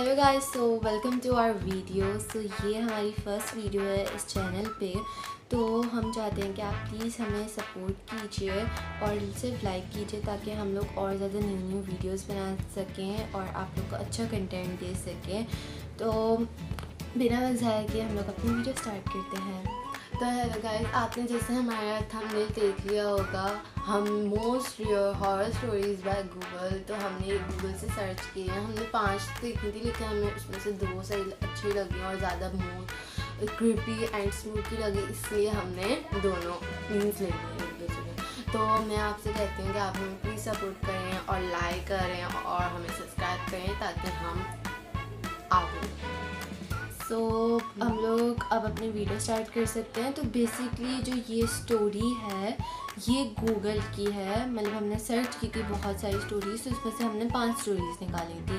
Hello guys, so welcome to our video. So ये हमारी first video है इस चैनल पे। तो हम चाहते हैं कि आप प्लीज़ हमें सपोर्ट कीजिए और सिर्फ लाइक कीजिए ताकि हम लोग और ज़्यादा न्यू वीडियोस बना सकें और आप लोग को अच्छा कंटेंट दे सकें। तो बिना वक्त ज़ाया किए हम लोग अपनी वीडियो स्टार्ट करते हैं। तो हेलो गाइस, आपने जैसे हमारा थंबनेल देख लिया होगा, हम most horror stories by Google. तो हमने गूगल से सर्च किए हैं। हमने 5 देखी थी, लेकिन हमें उसमें से 2 सही अच्छी लगी और ज़्यादा मोर क्रीपी एंड स्पूकी लगी, इसलिए हमने दोनों मीन्स ले लिए एक दूसरे। तो मैं आपसे कहती हूँ कि आप हमें प्लीज़ सपोर्ट करें और लाइक करें और हमें सब्सक्राइब करें ताकि हम आगे हम लोग अब अपनी वीडियो स्टार्ट कर सकते हैं। तो बेसिकली जो ये स्टोरी है ये गूगल की है, मतलब हमने सर्च की थी बहुत सारी स्टोरीज़, तो उसमें से हमने 5 स्टोरीज़ निकाली थी।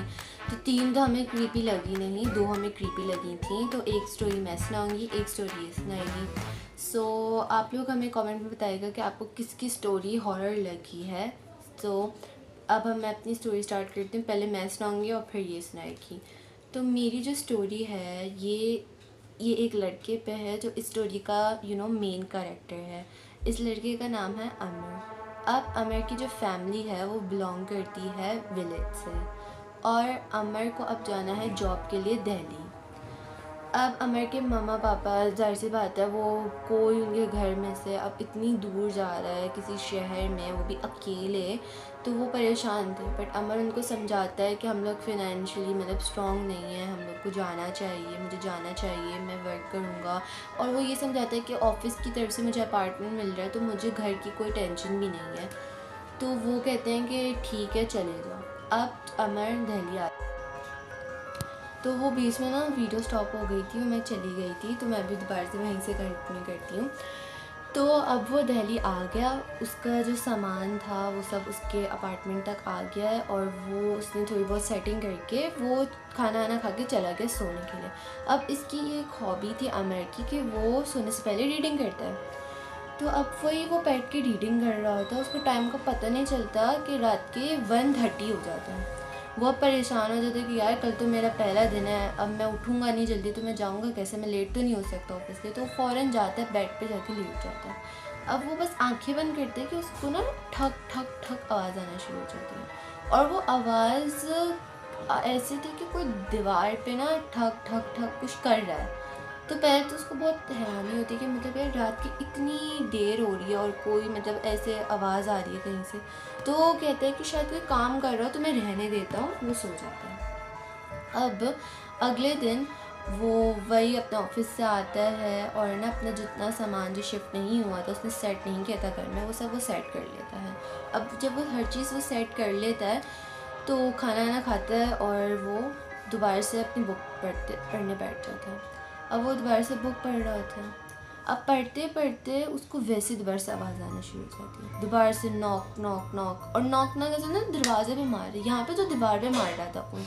तो 3 तो हमें क्रीपी लगी नहीं, 2 हमें क्रीपी लगी थी। तो एक स्टोरी मैं सुनाऊंगी, एक स्टोरी ये सुनाएगी। सो आप लोग हमें कमेंट में बताइएगा कि आपको किसकी स्टोरी हॉरर लगी है। तो अब मैं अपनी स्टोरी स्टार्ट करती हूँ। पहले मैं सुनाऊँगी और फिर ये सुनाएगी। तो मेरी जो स्टोरी है ये एक लड़के पे है जो इस स्टोरी का मेन कैरेक्टर है। इस लड़के का नाम है अमर। अब अमर की जो फैमिली है वो बिलोंग करती है विलेज से और अमर को अब जाना है जॉब के लिए दिल्ली। अब अमर के मम्मा पापा, जाहिर सी बात है, वो कोई उनके घर में से अब इतनी दूर जा रहा है किसी शहर में, वो भी अकेले, तो वो परेशान थे। बट अमर उनको समझाता है कि हम लोग फिनेंशियली मतलब स्ट्रॉन्ग नहीं है, हम लोग को जाना चाहिए, मुझे जाना चाहिए, मैं वर्क करूँगा। और वो ये समझाता है कि ऑफ़िस की तरफ से मुझे अपार्टमेंट मिल रहा है तो मुझे घर की कोई टेंशन भी नहीं है। तो वो कहते हैं कि ठीक है चले जाओ। अब अमर दिल्ली आ, तो वो बीच में ना वीडियो स्टॉप हो गई थी, मैं चली गई थी, तो मैं भी दोबारा से वहीं से कंटिन्यू करती हूँ। तो अब वो दिल्ली आ गया, उसका जो सामान था वो सब उसके अपार्टमेंट तक आ गया है और वो उसने थोड़ी बहुत सेटिंग करके वो खाना वाना खा के चला गया सोने के लिए। अब इसकी एक हॉबी थी अमर की कि वो सोने से पहले रीडिंग करता है। तो अब वो बैठ के रीडिंग कर रहा होता है, उसको टाइम का पता नहीं चलता कि रात के 1:30 हो जाता है। वो अब परेशान हो जाता है कि यार कल तो मेरा पहला दिन है, अब मैं उठूँगा नहीं जल्दी तो मैं जाऊँगा कैसे, मैं लेट तो नहीं हो सकता ऑफिस के। तो फ़ौरन जाता है, बेड पे जाके लेट जाता है। अब वो बस आंखें बंद करते हैं कि उसको ना ठक ठक ठक आवाज़ आना शुरू हो जाती है। और वो आवाज़ ऐसी थी कि कोई दीवार पे ना ठक ठक ठक कुछ कर रहा है। तो पहले तो उसको बहुत हैरानी होती है कि मतलब यार रात की इतनी देर हो रही है और कोई मतलब ऐसे आवाज़ आ रही है कहीं से। तो वो कहता है कि शायद कोई काम कर रहा हो तो मैं रहने देता हूँ, वो सो जाता है। अब अगले दिन वो वही अपने ऑफिस से आता है और ना अपना जितना सामान जो शिफ्ट नहीं हुआ था, उसने सेट नहीं किया था घर में, वो सब वो सेट कर लेता है। अब जब वो हर चीज़ वो सेट कर लेता है तो खाना वाना खाता है और वो दोबारा से अपनी बुक पढ़ने बैठ जाता है। अब वो दोबारा से बुक पढ़ रहा होता है। अब पढ़ते पढ़ते उसको वैसे दोबारा से आवाज़ आना शुरू हो जाती है, दोबारा से नॉक नॉक नॉक। और नॉक ना कैसे ना दरवाजे पे मार रही, यहाँ पे जो दीवार पे मार रहा था उन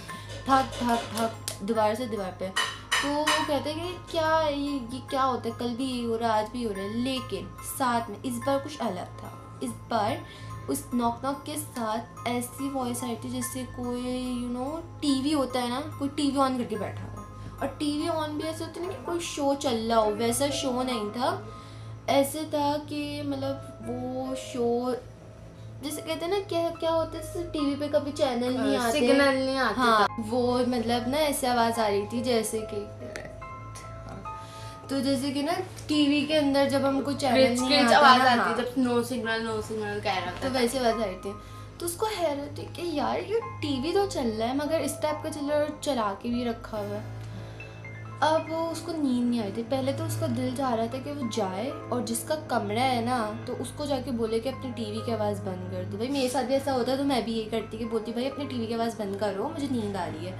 ठक ठक ठक दोबारा से दीवार पे। तो वो कहते हैं कि क्या ये क्या होता है, कल भी यही हो रहा है, आज भी हो रहा है। लेकिन साथ में इस बार कुछ अलग था। इस बार उस नॉक नॉक के साथ ऐसी वॉइस आई थी जैसे कोई टीवी होता है ना, कोई टीवी ऑन करके बैठा हुआ। और टीवी ऑन भी ऐसे होता है ना कि कोई शो चल रहा हो, वैसा शो नहीं था। ऐसे था कि मतलब वो शो जैसे कहते हैं ना, क्या क्या होता है टीवी पे कभी चैनल नहीं आते, सिग्नल नहीं आते। हाँ, वो मतलब ना ऐसे आवाज़ आ रही थी जैसे कि तो जैसे कि ना टीवी के अंदर जब हमको चैनल नहीं आता आवाज ना, आती है जब नो सिग्नल कह रहा तो वैसे आवाज़ आ रही थी। तो उसको हैरत थी कि यार ये टीवी तो चल रहा है मगर इस टाइप का चल रहा है और चला के भी रखा हुआ है। अब उसको नींद नहीं आ रही थी। पहले तो उसका दिल चाह रहा था कि वो जाए और जिसका कमरा है ना तो उसको जाके बोले कि अपनी टीवी की आवाज़ बंद कर दो। भाई मेरे साथ भी ऐसा होता है तो मैं भी ये करती कि बोलती भाई अपनी टीवी की आवाज़ बंद करो, मुझे नींद आ रही है।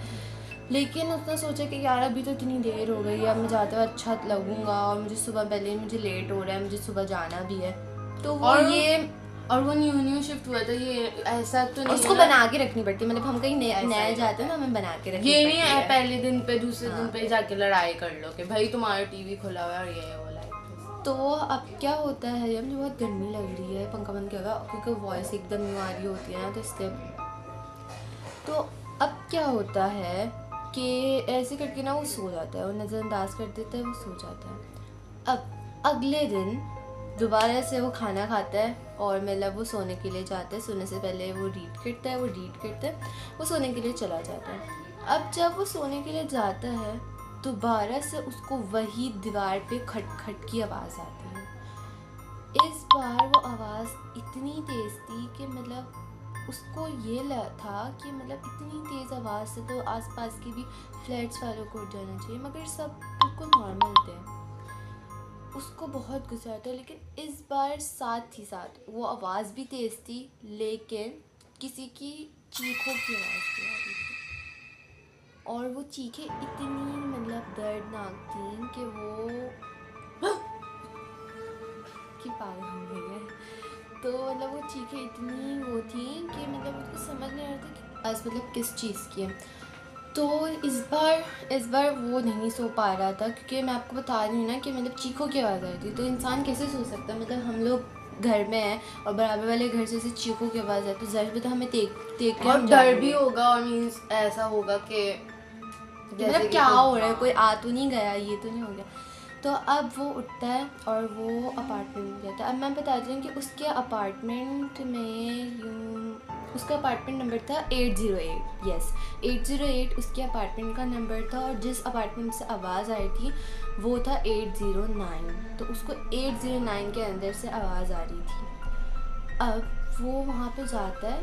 लेकिन उसने सोचा कि यार अभी तो इतनी देर हो गई है, अब मैं जाते हुए अच्छा लगूंगा और मुझे सुबह पहले मुझे लेट हो रहा है, मुझे सुबह जाना भी है। तो वो और वो न्यू शिफ्ट हुआ था, ये ऐसा तो नहीं उसको बना के रखनी पड़ती है, मतलब हम कहीं नए जाते हैं ना, हमें बना के रखनी ये नहीं है पहले दिन पे दूसरे दिन पे जाके लड़ाई कर लो कि भाई तुम्हारा टीवी खुला हुआ है और ये वो लाइट। तो अब क्या होता है, मुझे बहुत गर्मी लग रही है, पंखा बंद किया हुआ क्योंकि वॉइस एकदम न्यू आ रही होती है ना, तो इसलिए। तो अब क्या होता है कि ऐसे करके ना वो सो जाता है, वो नज़रअंदाज कर देता है, वो सो जाता है। अब अगले दिन दोबारा से वो खाना खाता है और मतलब वो सोने के लिए जाता है। सोने से पहले वो रीड करता है, वो सोने के लिए चला जाता है। अब जब वो सोने के लिए जाता है दोबारा से उसको वही दीवार पे खट की आवाज़ आती है। इस बार वो आवाज़ इतनी तेज़ थी कि मतलब उसको ये था कि मतलब इतनी तेज़ आवाज़ से तो आसपास के भी फ्लैट्स वालों को उठ जाना चाहिए, मगर सब बिल्कुल नॉर्मल थे। उसको बहुत गुस्सा था, लेकिन इस बार साथ ही साथ वो आवाज़ भी तेज़ थी, लेकिन किसी की चीखों की आवाज़ भी आ रही थी। और वो चीखें इतनी मतलब दर्दनाक थी कि वो कि पागल हो गई है। तो मतलब वो चीखें इतनी वो थी कि मतलब उसको समझ नहीं आ रहा था कि आज मतलब किस चीज़ की है। तो इस बार वो नहीं सो पा रहा था, क्योंकि मैं आपको बता रही हूँ ना कि मतलब चीखों की आवाज़ आ रही थी। तो इंसान कैसे सो सकता है, मतलब हम लोग घर में हैं और बराबर वाले घर से चीखों की आवाज़ है तो ज़रूर तो हमें देख के और डर भी होगा, और मीन्स ऐसा होगा कि मतलब क्या हो रहा है, कोई आ तो नहीं गया, ये तो नहीं हो गया। तो अब वो उठता है और वो अपार्टमेंट में जाता है। अब मैं बताती हूँ कि उसके अपार्टमेंट में उसका अपार्टमेंट नंबर था 808। यस, 808 उसके अपार्टमेंट का नंबर था, और जिस अपार्टमेंट से आवाज़ आई थी वो था 809। तो उसको 809 के अंदर से आवाज़ आ रही थी। अब वो वहाँ पे जाता है,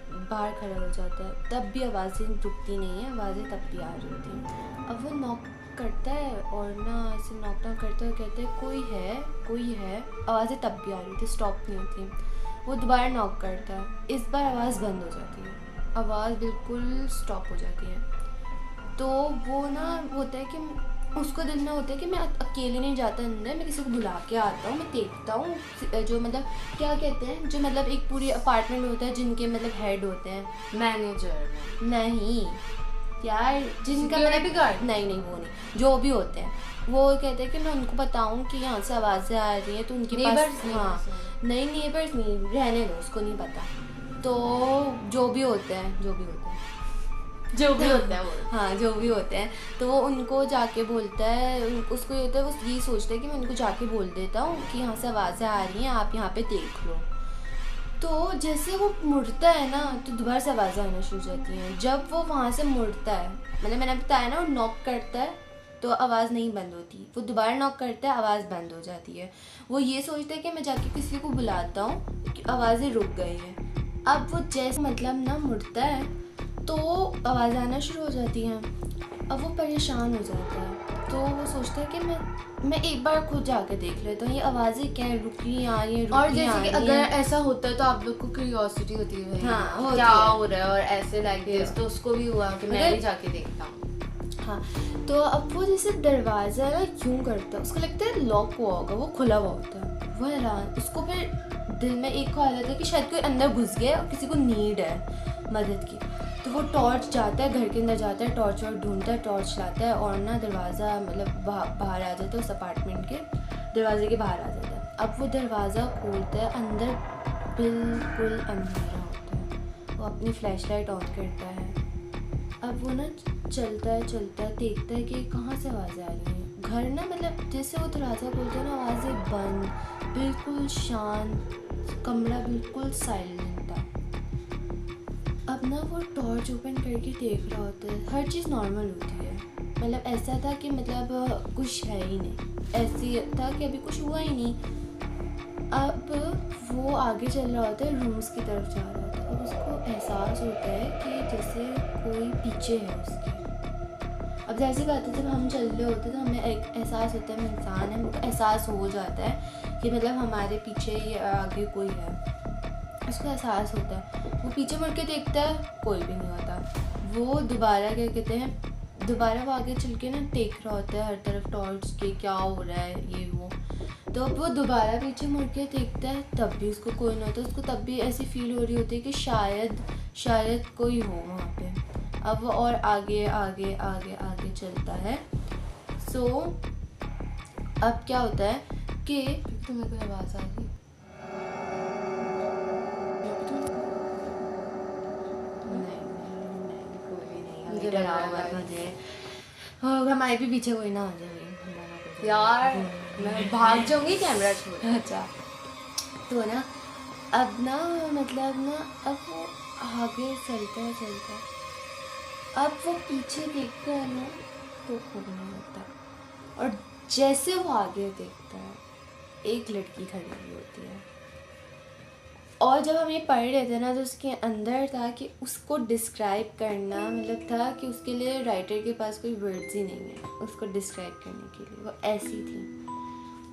बाहर खड़ा हो जाता है, तब भी आवाज़ें रुकती नहीं है, आवाज़ें तब भी आ रही होती। अब वो नॉक करता है और ना ऐसे नॉक करते हुए कहते हैं कोई है, आवाज़ें तब भी आ रही थी, स्टॉप नहीं होती। वो दोबारा नॉक करता है, इस बार आवाज़ बंद हो जाती है, आवाज़ बिल्कुल स्टॉप हो जाती है। तो वो ना होता है कि उसको दिल में होता है कि मैं अकेले नहीं जाता अंदर, मैं किसी को बुला के आता हूँ, मैं देखता हूँ जो मतलब क्या कहते हैं, जो मतलब एक पूरी अपार्टमेंट होता है जिनके मतलब हेड होते हैं, मैनेजर नहीं यार, जिनका मतलब नहीं वो नहीं, जो भी होते हैं वो कहते हैं कि मैं उनको बताऊँ कि यहाँ से आवाज़ें आ रही हैं तो उनके पास, हाँ नहीं नेबर्स नहीं, रहने दो, उसको नहीं पता। तो जो भी होते हैं वो, हाँ जो भी होते हैं, तो वो उनको जाके बोलता है, उसको ये होता है, वो ये सोचता है कि मैं उनको जाके बोल देता हूँ कि यहाँ से आवाज़ें आ रही हैं, आप यहाँ पे देख लो। तो जैसे वो मुड़ता है ना तो दोबारा से आवाज़ें आना शुरू हो जाती हैं। जब वो वहाँ से मुड़ता है, मतलब मैंने बताया ना, वो नॉक करता है तो आवाज़ नहीं बंद होती, वो दोबारा नॉक करता है, आवाज़ बंद हो जाती है। वो ये सोचता है कि मैं जाके किसी को बुलाता हूँ कि आवाज़ें रुक गई हैं। अब वो जैसे मतलब ना मुड़ता है तो आवाज़ आना शुरू हो जाती हैं। अब वो परेशान हो जाता है, तो वो सोचता है कि मैं एक बार खुद जाके देख लेता हूँ, ये आवाज़ें क्या रुकी आ रही हैं, और जैसे कि अगर ऐसा होता है तो आप लोग को क्यूरियोसिटी होती है, हाँ क्या हो रहा है, और ऐसे लाइक दिस, तो उसको भी हुआ कि मैं भी जाके देखता हूँ। हाँ, तो अब वो जैसे दरवाज़ा है ना यूँ करता है, उसको लगता है लॉक हुआ होगा, वो खुला हुआ होता है, वो हैरान, उसको फिर दिल में एक ख्याल आता है कि शायद कोई अंदर घुस गया और किसी को नीड है मदद की। तो वो टॉर्च जाता है, घर के अंदर जाता है, टॉर्च और ढूंढता है, टॉर्च लाता है और ना दरवाज़ा मतलब बाहर आ जाता है, उस अपार्टमेंट के दरवाजे के बाहर आ जाता है। अब वो दरवाज़ा खोलता है, अंदर बिल्कुल अंधेरा होता है। वो अपनी फ्लैशलाइट ऑन करता है। अब वो ना चलता है, देखता है कि कहाँ से आवाज़ें आ रही हैं। घर ना मतलब जैसे वो दरवाज़ा खोलता है ना, आवाज़ें बंद, बिल्कुल शांत, कमरा बिल्कुल साइलेंट था। अब ना वो टॉर्च ओपन करके देख रहा होता है, हर चीज़ नॉर्मल होती है, मतलब ऐसा था कि मतलब कुछ है ही नहीं, ऐसी था कि अभी कुछ हुआ ही नहीं। अब वो आगे चल रहा होता है, रूम्स की तरफ जा रहा होता है। अब उसको एहसास होता है कि जैसे कोई पीछे है उसके। अब जैसी बात है, जब हम चल रहे होते हैं तो हमें एक एहसास होता है, हम इंसान है, हमको एहसास हो जाता है कि मतलब हमारे पीछे या आगे कोई है, उसको एहसास होता है। वो पीछे मुड़ के देखता है, कोई भी नहीं होता। वो दोबारा क्या कहते हैं, दोबारा वो आगे चल के ना देख रहा होता है हर तरफ टॉर्च के, क्या हो रहा है ये वो। तो अब वो दोबारा पीछे मुड़ के देखता है, तब भी उसको कोई नहीं होता। उसको तब भी ऐसी फील हो रही होती है कि शायद कोई हो वहाँ पे। अब वो और आगे चलता है। सो अब क्या होता है कि तुम्हें कोई आवाज़ आ रही? मुझे डराओ मत मुझे, हमारे भी पीछे कोई ना आ जाए यार। मैं भाग जाऊंगी कैमरा छोड़। अच्छा तो ना अब ना मतलब ना अब वो आगे चलता है अब वो पीछे देखता है ना तो खोलने लगता है, और जैसे वो आगे देखता है एक लड़की खड़ी हुई होती है। और जब हम ये पढ़ रहे थे ना तो उसके अंदर था कि उसको डिस्क्राइब करना मतलब था कि उसके लिए राइटर के पास कोई वर्ड्स ही नहीं है उसको डिस्क्राइब करने के लिए, वो ऐसी थी।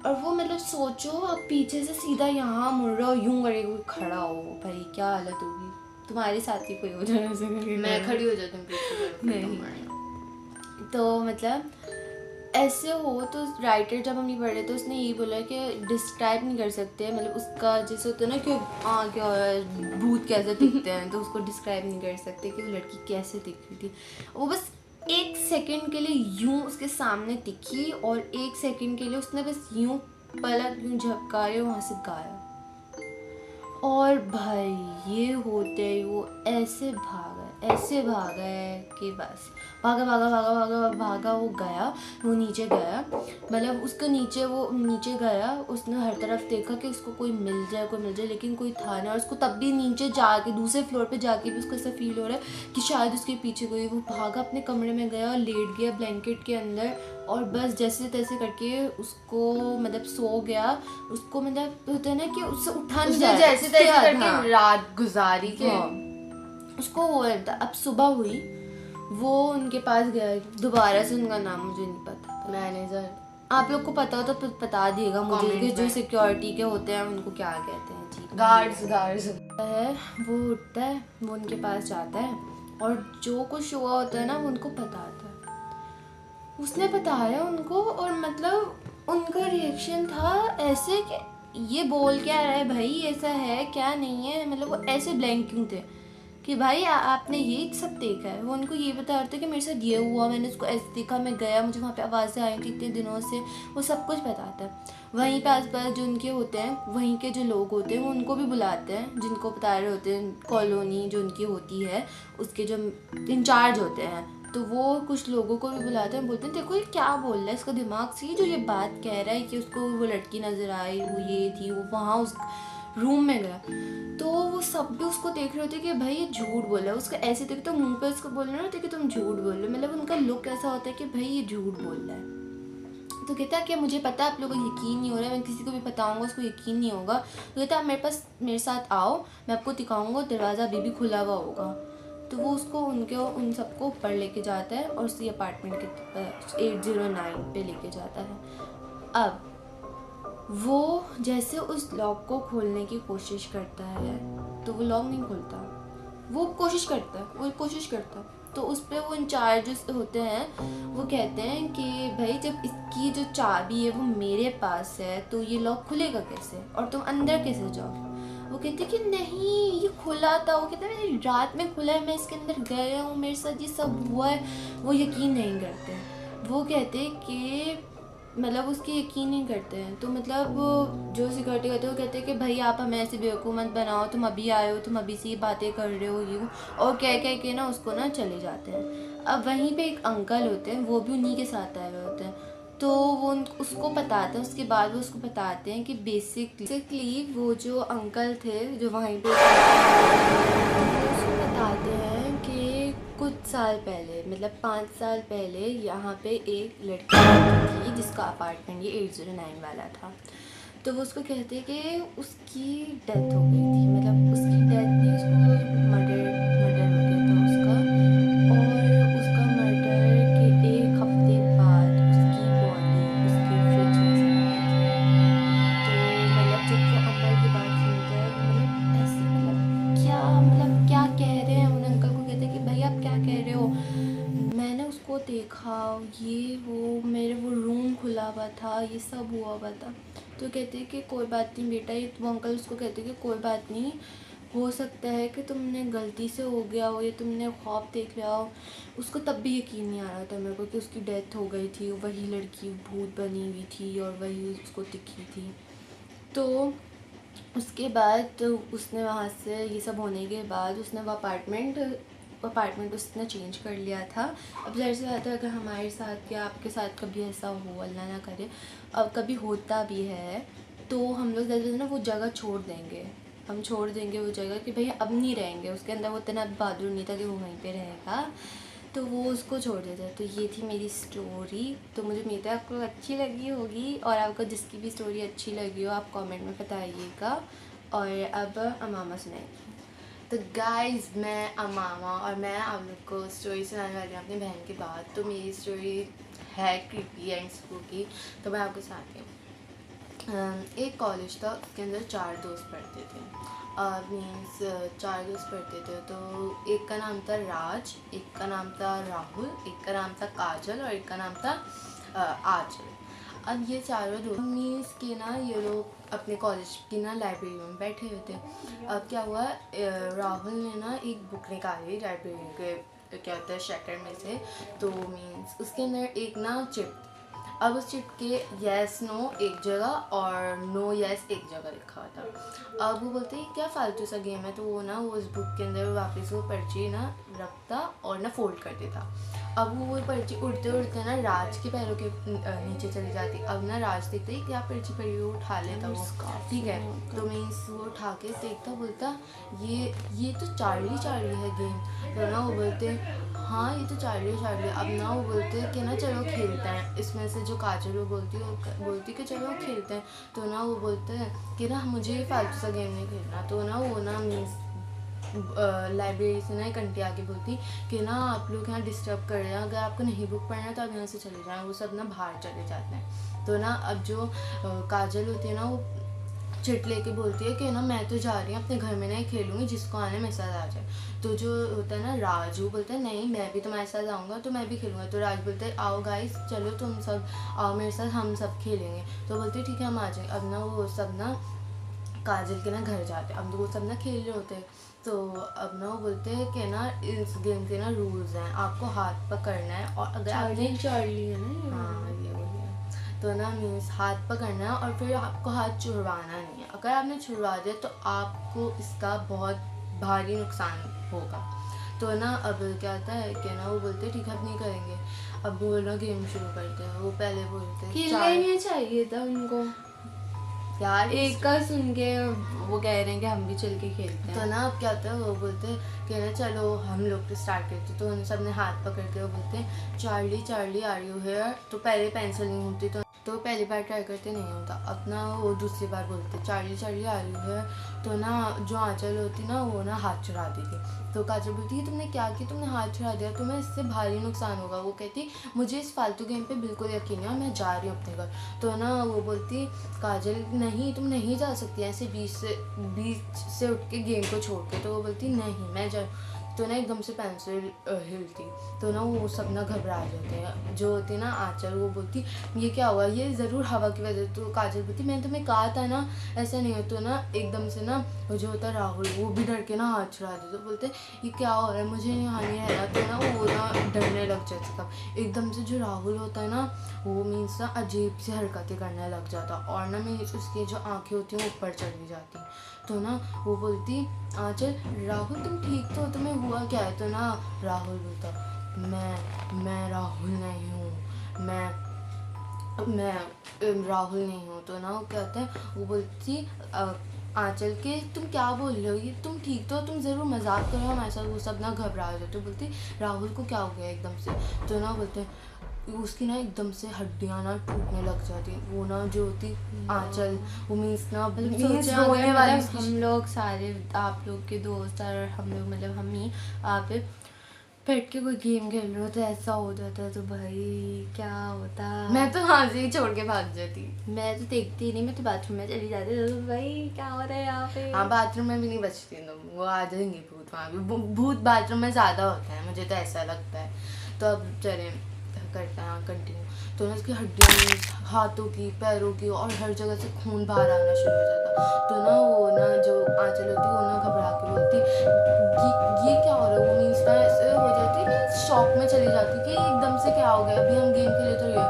और वो मतलब सोचो आप पीछे से सीधा यहाँ मुड़ रहे हो यूं करके कोई खड़ा हो, भाई क्या हालत होगी तुम्हारे साथ ही कोई हो जाए ऐसे करके। मैं खड़ी हो जाती हूँ पीछे नहीं तो मतलब ऐसे हो तो राइटर जब हम ये पढ़ रहे थे उसने यही बोला कि डिस्क्राइब नहीं कर सकते, मतलब उसका जैसे होता है ना कि हाँ क्या भूत कैसे दिखते हैं तो उसको डिस्क्राइब नहीं कर सकते कि वो लड़की कैसे दिख रही थी। वो बस एक सेकंड के लिए यूं उसके सामने दिखी और एक सेकंड के लिए उसने बस यूं पलक यूं झपकाए वहाँ से गायब। और भाई ये होते ही वो ऐसे भागा है कि बस भागा वो गया, वो नीचे गया, मतलब उसके नीचे वो नीचे गया, उसने हर तरफ देखा कि उसको कोई मिल जाए लेकिन कोई था नहीं। और उसको तब भी नीचे जाके दूसरे फ्लोर पे जाके भी उसको ऐसा फील हो रहा है कि शायद उसके पीछे कोई। वो भागा अपने कमरे में गया और लेट गया ब्लैंकेट के अंदर और बस जैसे तैसे करके उसको मतलब सो गया। उसको मतलब होता है ना कि उससे उठा नहीं जा रहा, जैसे तैसे करके रात गुजारी के उसको हो रहा था। अब सुबह हुई वो उनके पास गया, दोबारा से उनका नाम मुझे नहीं पता, मैनेजर आप लोग को पता हो तो बता दिएगा मुझे कि जो सिक्योरिटी के होते हैं उनको क्या कहते हैं जी। गार्ड्स है वो उठता है, वो उनके पास जाता है और जो कुछ हुआ होता है ना वो उनको बताता है। उसने बताया उनको और मतलब उनका रिएक्शन था ऐसे कि ये बोल क्या रहा है भाई, ऐसा है क्या नहीं है, मतलब वो ऐसे ब्लैंक क्यों थे कि भाई आपने ये सब देखा है। वो उनको ये बता रहे थे कि मेरे साथ ये हुआ, मैंने उसको ऐसे देखा, मैं गया, मुझे वहाँ पे आवाज़ें आई थी इतने दिनों से, वो सब कुछ बताता है। वहीं पे आसपास जो उनके होते हैं वहीं के जो लोग होते हैं वो उनको भी बुलाते हैं, जिनको बता रहे होते हैं कॉलोनी जो उनकी होती है उसके जो इंचार्ज होते हैं, तो वो कुछ लोगों को भी बुलाते हैं, बोलते हैं देखो ये क्या बोल रहा है, इसका दिमाग से जो ये बात कह रहा है कि उसको वो लड़की नज़र आई, वो ये थी, वो वहाँ उस रूम में गया। तो वो सब भी उसको देख रहे होते कि भाई ये झूठ बोल रहा है, उसका ऐसे देख तो मुंह पे उसको बोल रहे होते कि तुम झूठ बोल रहे हो, मतलब उनका लुक ऐसा होता है कि भाई ये झूठ बोल रहा है। तो कहता है कि मुझे पता है आप लोगों को यकीन नहीं हो रहा है, मैं किसी को भी बताऊंगा उसको यकीन नहीं होगा। तो कहता है आप मेरे साथ आओ, मैं आपको दिखाऊंगा, दरवाज़ा अभी भी खुला हुआ होगा। तो वो उसको उन सबको ऊपर लेके जाता है और उसी अपार्टमेंट के 809 पे लेके जाता है। अब वो जैसे उस लॉक को खोलने की कोशिश करता है तो वो लॉक नहीं खुलता, वो कोशिश करता तो उस पर वो इंचार्ज होते हैं वो कहते हैं कि भाई जब इसकी जो चाबी है वो मेरे पास है तो ये लॉक खुलेगा कैसे और तुम अंदर कैसे जाओगे। वो कहते हैं कि नहीं ये खुला था, वो कहते हैं मैंने रात में खुला है, मैं इसके अंदर गया हूँ, मेरे साथ ये सब हुआ है। वो यकीन नहीं करते, वो कहते हैं कि मतलब उसकी यकीन नहीं करते हैं। तो मतलब जो सिक्योरिटी करते हैं वो कहते हैं कि भाई आप हमें ऐसे बेवकूफ़ मत बनाओ, तुम अभी आए हो, तुम अभी से ये बातें कर रहे हो ये और कह के ना उसको ना चले जाते हैं। अब वहीं पे एक अंकल होते हैं वो भी उन्हीं के साथ आए हुए होते हैं, तो वो उसको बताते हैं, उसके बाद वो उसको बताते हैं कि बेसिकली वो जो अंकल थे जो वहीं पे उसको बताते हैं कि कुछ साल पहले मतलब 5 साल पहले यहाँ पे एक लड़की थी जिसका अपार्टमेंट ये 809 वाला था। तो वो उसको कहते कि उसकी डेथ हो गई थी, मतलब उसकी डेथ नहीं, उसको मर्डर हो गया था उसका, और उसका मर्डर के एक हफ्ते बाद उसकी बॉडी उसके फ्रिज में से मिली थी। तो मतलब जब वो अंकल की बात सुनता है मतलब ऐसे मतलब क्या कह रहे हैं, उन अंकल को कहते हैं कि भाई आप क्या कह रहे हो, मैंने उसको देखा, ये वो मेरे वो रूम खुला हुआ था, ये सब हुआ था। तो कहते हैं कि कोई बात नहीं बेटा, ये वो अंकल उसको कहते हैं कि कोई बात नहीं, हो सकता है कि तुमने गलती से हो गया हो या तुमने ख्वाब देख लिया हो। उसको तब भी यकीन नहीं आ रहा था मेरे को कि उसकी डेथ हो गई थी, वही लड़की भूत बनी हुई थी और वही उसको दिखी थी। तो उसके बाद उसने वहाँ से ये सब होने के बाद उसने वो अपार्टमेंट अपार्टमेंट उसने चेंज कर लिया था। अब ज़ाहिर सी बात है अगर हमारे साथ या आपके साथ कभी ऐसा हो, अल्लाह ना करे, अब कभी होता भी है तो हम लोग ज़्यादा ना वो जगह छोड़ देंगे, हम छोड़ देंगे वो जगह कि भाई अब नहीं रहेंगे उसके अंदर, वो इतना बहादुर नहीं था कि वो वहीं पे रहेगा, तो वो उसको छोड़ देता है। तो ये थी मेरी स्टोरी। तो मुझे उम्मीद है आपको अच्छी लगी होगी, और आपको जिसकी भी स्टोरी अच्छी लगी हो आप कमेंट में बताइएगा। और अब अमामा सुनाएगी। तो गाइज मैं अमामा और मैं आप लोग को स्टोरी सुनाने वाली हूँ अपनी बहन की बात। तो मेरी स्टोरी है क्रीपी एंड स्पूकी, तो मैं आपको सुनाती हूँ। एक कॉलेज था, उसके अंदर 4 दोस्त पढ़ते थे। मीन्स 4 दोस्त पढ़ते थे। तो एक का नाम था राज, एक का नाम था राहुल, एक का नाम था काजल और एक का नाम था आंचल। अब ये चारों दोस्त मीन्स के ना ये लोग अपने कॉलेज की ना लाइब्रेरी में बैठे हुए थे। अब क्या हुआ, राहुल ने ना एक बुक निकाली लाइब्रेरी के क्या होता है शेकर में से। तो मीन्स उसके अंदर एक ना चिट, अब उस चिट के येस नो एक जगह और नो येस एक जगह लिखा हुआ था। अब वो बोलते हैं क्या फालतू सा गेम है, तो वो ना वो उस बुक के अंदर वापस वो पर्ची ना रखता और ना फोल्ड कर देता। अब वो पर्ची उड़ते उड़ते ना राज के पैरों के नीचे चली जाती। अब ना राज देखते ही क्या पर्ची पड़ी हुई, वो उठा लेता वो, ठीक है। तो मीन्स वो उठा के देखता, बोलता ये तो चार्ली चार्ली है गेम। तो ना वो बोलते हाँ ये तो चार्ली चार्ली। अब ना वो बोलते कि ना चलो खेलते हैं। इसमें से जो काजल वो बोलती कि चलो खेलते हैं। तो ना वो बोलते हैं कि ना मुझे फालतू सा गेम नहीं खेलना। तो ना वो ना मीन्स लाइब्रेरी से ना एक आंटी आके बोलती कि ना आप लोग यहाँ डिस्टर्ब कर रहे हैं, अगर आपको नहीं बुक पढ़ना है तो आप यहाँ से चले जाएँ। वो सब ना बाहर चले जाते हैं। तो ना अब जो काजल होती है ना वो चिट लेके बोलती है कि ना मैं तो जा रही हूँ अपने घर में नहीं खेलूँगी, जिसको आने मेरे साथ आ जाए। तो जो होता है ना राज, वो बोलता है नहीं मैं भी तुम्हारे साथ आऊँगा, तो मैं भी खेलूँगा। तो राज बोलता है आओ गाइस चलो तुम सब आओ मेरे साथ, हम सब खेलेंगे। तो बोलते ठीक है हम आ जाएंगे। अब ना वो सब ना काजल के ना घर जाते हैं। अब वो सब ना खेल रहे होते हैं। तो अब ना वो बोलते हैं कि ना इस गेम के ना रूल्स हैं, आपको हाथ पकड़ना है और अगर आपने चार्ली है ना, हाँ ये वही है। तो ना मीन्स हाथ पकड़ना है और फिर आपको हाथ छुड़वाना नहीं है। अगर आपने छुड़वा दिया तो आपको इसका बहुत भारी नुकसान होगा। तो ना अब क्या होता है कि ना वो बोलते ठीक है अब नहीं करेंगे। अब वो ना गेम शुरू करते हैं। वो पहले बोलते खेलना चाहिए था उनको यार, एक का सुन के वो कह रहे हैं कि हम भी चल के खेलते हैं। तो ना अब क्या होता है, वो बोलते हैं कि ना चलो हम लोग तो स्टार्ट करते। तो उन सब ने हाथ पकड़ के वो बोलते हैं Charlie Charlie are you here. तो पहले पेंसिल नहीं होती तो पहली बार ट्राई करते नहीं होता। अपना वो दूसरी बार बोलते Charlie Charlie are you here. तो ना जो आंचल होती ना वो ना हाथ चुरा देती। तो काजल बोलती है तुमने क्या किया, तुमने हाथ चुरा दिया, तुम्हें इससे भारी नुकसान होगा। वो कहती मुझे इस फालतू गेम पे बिल्कुल यकीन है और मैं जा रही हूँ अपने घर। तो ना वो बोलती काजल नहीं तुम नहीं जा सकती ऐसे बीच से उठ के गेम को छोड़ के। तो वो बोलती नहीं मैं जा। तो ना एकदम से पेंसिल हिलती। तो ना वो सब ना घबरा जाते हैं। जो होती ना आंचल वो बोलती ये क्या हुआ, ये ज़रूर हवा की वजह। तो काजल बोलती मैंने तुम्हें कहा था ना ऐसा नहीं हो। तो ना एकदम से ना जो होता राहुल वो भी डर के ना हाथ छुड़ा दे। तो बोलते ये क्या हो रहा है, मुझे यहाँ नहीं रहना। तो ना वो ना डरने लग जाता था एकदम से। जो राहुल होता है ना वो मीन्स ना अजीब सी हरकतें करने लग जाता और ना मीन्स उसकी जो आँखें होती हैं वो ऊपर चली जाती। तो ना वो बोलती आंचल राहुल तुम ठीक तो, तुम्हें हुआ क्या है। तो ना राहुल बोलता मैं राहुल नहीं हूँ, मैं राहुल नहीं हूँ। तो ना वो कहते हैं वो बोलती आंचल के तुम क्या बोल रहे हो, ये तुम ठीक तो, तुम ज़रूर मजाक करो हमारे साथ। वो सब ना घबरा जाते। तो बोलती राहुल को क्या हो गया एकदम से। तो ना बोलते उसकी ना एकदम से हड्डियाँ ना टूटने लग जाती। वो ना जो होती आंचल वो मीन्स ना रोने वाली। हम लोग सारे आप लोग के दोस्त और हम लोग मतलब हम ही आप बैठ के कोई गेम खेल रहे हो तो ऐसा हो जाता तो भाई क्या होता। मैं तो वहाँ से ही छोड़ के भाग जाती। मैं तो देखती नहीं, मैं तो बाथरूम में चली जाती तो भाई क्या हो रहा है यहाँ पे। हाँ बाथरूम में भी नहीं बचती तुम, वो आ जाएंगे भूत वहाँ भी। भूत बाथरूम में ज़्यादा होता है, मुझे तो ऐसा लगता है। तो अब चले करते हैं कंटिन्यू। तो ना उसकी हड्डियाँ हाथों की पैरों की और हर जगह से खून बाहर आना शुरू हो जाता। तो ना वो ना जो आंचल होती वो ना घबरा के बोलती ये क्या हो रहा है। वो मीन्स ना ऐसे हो जाती है, शॉक में चली जाती कि एकदम से क्या हो गया, अभी हम गेम खेले तो ये।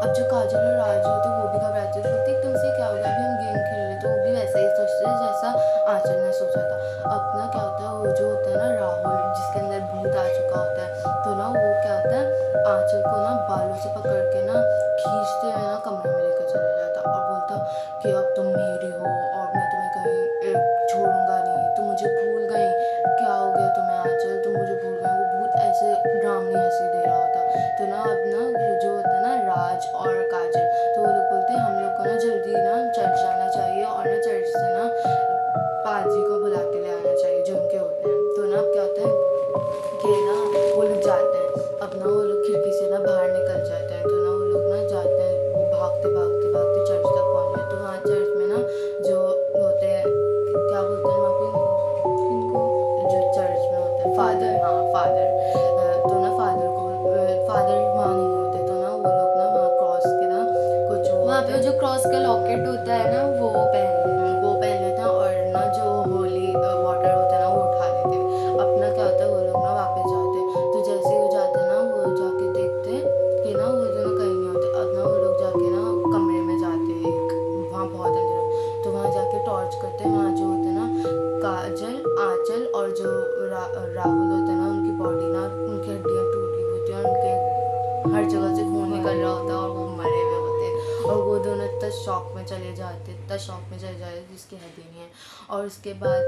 अब जो काजल और राज होते वो भी घबराते बोलते एकदम से क्या हो गया, अभी हम गेम खेल रहे। तो वो भी वैसे ही सोचते थे जैसा आंचल ने सोचा था। अब ना क्या होता है, वो जो होता है ना राहुल, जिसके अंदर भूत आ चुका होता है, तो ना वो क्या होता है, आंचल को ना बालों से पकड़ के ना खींचते हुए ना कमरे में लेकर चला जाता और बोलता कि अब तुम मेरी हो और मैं तुम्हें कहीं छोड़ूंगा नहीं, तुम मुझे भूल गई, क्या हो गया तुम्हें आंचल, तुम मुझे भूल गई। वो भूत ऐसे ड्रामनी हंसी दे रहा होता। तो ना अब ना जो होता है ना राज और काजल, तो वो लोग बोलते हैं हम लोग को ना जल्दी ना चर्च जाना चाहिए और ना चर्च से ना पाजी को बुला के ले आना चाहिए जो उनके होते हैं। तो ना अब क्या होता है कि ना वो लोग जाते हैं, अब ना वो लोग खिड़की से ना बाहर निकल जाते हैं। तो ना वो लोग ना जाते हैं, वो भागते भागते भागते चर्च तक पहुँच गए। तो वहाँ चर्च में ना जो होते हैं, क्या बोलते हैं वहाँ पे इनको, जो चर्च में होते हैं फादर, हाँ फादर, तो ना फादर वहाँ नहीं होते। तो ना वो लोग ना वहाँ क्रॉस के ना कुछ वहाँ पे जो क्रॉस का लॉकेट होता है ना वो पहन लेते हैं और ना जो होली वाटर होता है ना वो उठा लेते हैं। अपना क्या होता है, वो लोग ना वापस जाते हैं। तो जैसे ही वो जाते हैं ना, वो जाके देखते हैं कि ना वो दोनों कहीं नहीं होते। अब ना वो लोग जाके ना कमरे में जाते हैं, एक वहाँ बहुत अंधेरा, तो वहाँ जाके टॉर्च करते हैं। वहाँ जो होते हैं ना काजल, आंचल और जो राहुल होता है ना, उनकी बॉडी ना, उनकी हड्डियाँ टूटी हुई होती हैं और उनके हर जगह से खून निकल रहा होता है और वो मरे हुए होते हैं। और वो दोनों इतना शॉक में चले जाते जिसकी हद ही नहीं है। और उसके बाद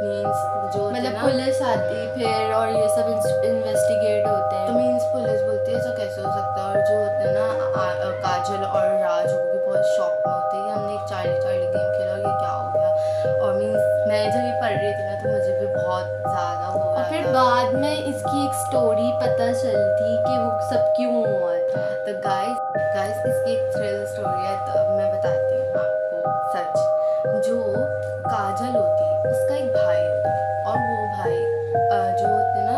मीन्स जो मतलब पुलिस आती फिर और ये सब इन्वेस्टिगेट होते हैं। तो मीन्स पुलिस बोलती है ऐसा कैसे हो सकता है। और जो होते हैं ना काजल और राज, वो भी बहुत शॉक में होते हैं कि हमने एक चाइल्ड गेम खेला और ये क्या हो गया। और मीन्स मैं जब ये पढ़ रही थी ना, तो मुझे भी बहुत ज़्यादा हो रहा था। फिर बाद में इसकी एक स्टोरी पता चलती कि वो सब क्यों हुआ था। तो गाइस इसकी एक थ्रिल स्टोरी है, तो अब मैं बताती हूँ आपको सच। जो काजल होती है उसका एक भाई होता है और वो भाई जो होते ना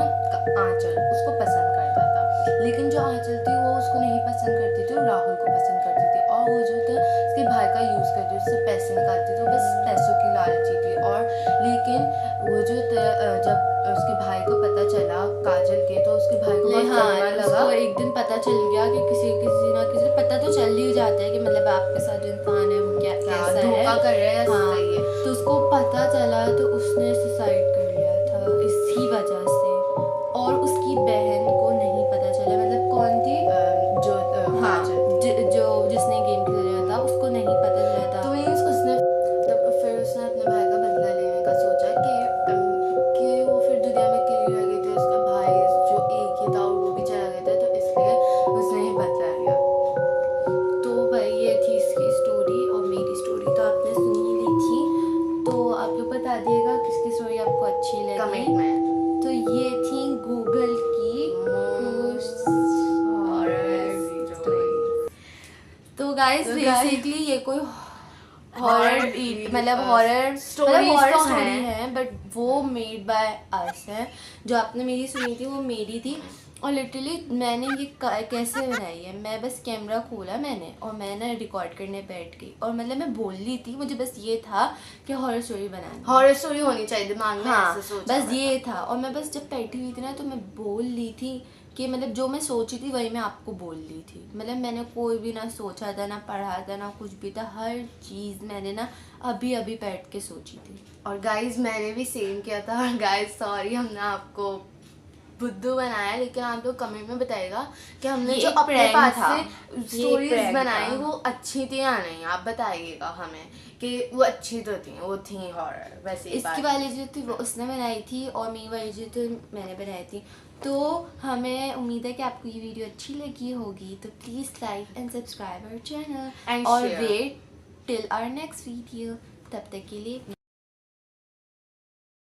आंचल, उसको पसंद करता था। लेकिन जो आंचल थी वो उसको नहीं पसंद करती थी, वो राहुल को पसंद करती थी। और वो जो था उसके भाई का यूज़ करती थी, उससे पैसे निकालती थी, तो बस पैसों की लालची थी। और लेकिन वो जो जब उसके भाई को पता चला काजल के, तो उसके भाई को बहुत सदमा लगा। उसको एक दिन पता चल गया कि किसी ना किसी पता तो चल ही जाता है कि मतलब आपके साथ जो इंसान है वो कैसा है, धोखा कर रहा है या सही है। तो उसको पता चला तो उसने सुसाइड कर लिया था इसी वजह से। और उसकी बहन को नहीं पता चला, मतलब कौन थी जो जिसने गेम खेला था उसको नहीं पता चला था। तो मीन्स फिर उसने अपने भाई का बदला लेने का सोचा कि वो फिर दुनिया में अकेली रह गई थी, उसका भाई जो एक ही था और वो भी चला गया था, तो इसलिए उसने ही बदला लिया। तो भाई ये थी इसकी स्टोरी और मेरी स्टोरी तो आपने सुन ही ली थी। तो आप लोग बता दिएगा किसकी स्टोरी आपको अच्छी लगी कमेंट में। तो ये थी गूगल की तो गाइस बेसिकली ये कोई हॉरर मतलब हॉरर स्टोरी है, बट वो मेड बाय अस है। जो आपने मेरी सुनी थी वो मेरी थी और लिटरली मैंने ये कैसे बनाई है, मैं बस कैमरा खोला मैंने और मैंने रिकॉर्ड करने बैठ गई और मतलब मैं बोल रही थी, मुझे बस ये था कि हॉरर स्टोरी बनानी, हॉरर स्टोरी होनी चाहिए दिमाग में, ऐसे सोचा बस ये था। और मैं बस जब बैठी हुई थी ना तो मैं बोल रही थी कि मतलब जो मैं सोची थी वही मैं आपको बोल रही थी। मतलब मैंने कोई भी ना सोचा था, ना पढ़ा था, ना कुछ भी था, हर चीज़ मैंने ना अभी बैठ के सोची थी। और गाइज मैंने भी सेम किया था। और गाइज सॉरी हमने आपको बुद्धू बनाया, लेकिन आप लोग कमेंट में बताइएगा कि हमने जो अपने पास से स्टोरीज बनाई वो अच्छी थी या नहीं। आप बताइएगा हमें कि वो अच्छी तो थी, वो थी हॉरर। वैसे इसकी वाली जो थी वो उसने बनाई थी और मेरी वाली जो थी मैंने बनाई थी। तो हमें उम्मीद है कि आपको ये वीडियो अच्छी लगी होगी, तो please like and subscribe our channel और wait till our next video. तब तक के लिए